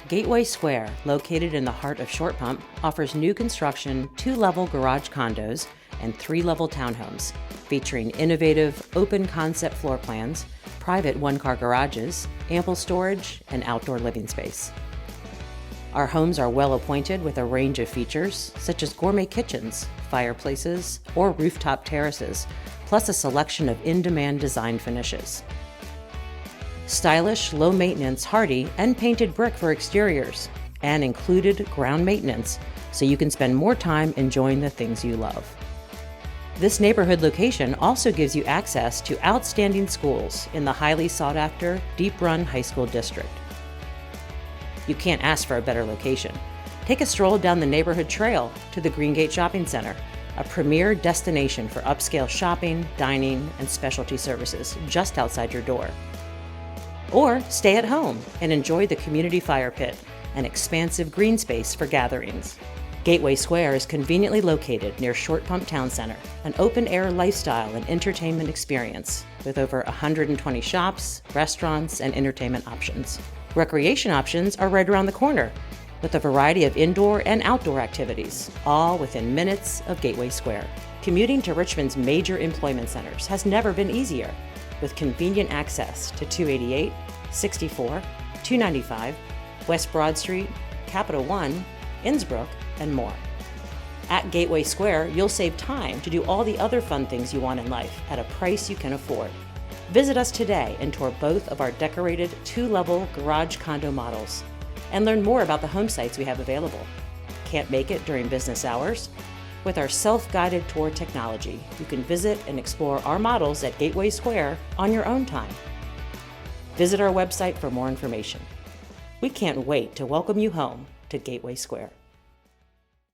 Gateway Square, located in the heart of Short Pump, offers new construction 2-level garage condos and 3-level townhomes, featuring innovative, open-concept floor plans, private one-car garages, ample storage, and outdoor living space. Our homes are well appointed with a range of features, such as gourmet kitchens, fireplaces, or rooftop terraces, plus a selection of in-demand design finishes. Stylish, low-maintenance, hardy, and painted brick for exteriors, and included ground maintenance, so you can spend more time enjoying the things you love. This neighborhood location also gives you access to outstanding schools in the highly sought-after, deep-run high school district. You can't ask for a better location. Take a stroll down the neighborhood trail to the Greengate Shopping Center, a premier destination for upscale shopping, dining, and specialty services just outside your door. Or stay at home and enjoy the community fire pit, an expansive green space for gatherings. Gateway Square is conveniently located near Short Pump Town Center, an open-air lifestyle and entertainment experience with over 120 shops, restaurants, and entertainment options. Recreation options are right around the corner, with a variety of indoor and outdoor activities, all within minutes of Gateway Square. Commuting to Richmond's major employment centers has never been easier, with convenient access to 288, 64, 295, West Broad Street, Capital One, Innsbrook, and more. At Gateway Square, you'll save time to do all the other fun things you want in life at a price you can afford. Visit us today and tour both of our decorated 2-level garage condo models and learn more about the home sites we have available. Can't make it during business hours? With our self-guided tour technology, you can visit and explore our models at Gateway Square on your own time. Visit our website for more information. We can't wait to welcome you home to Gateway Square.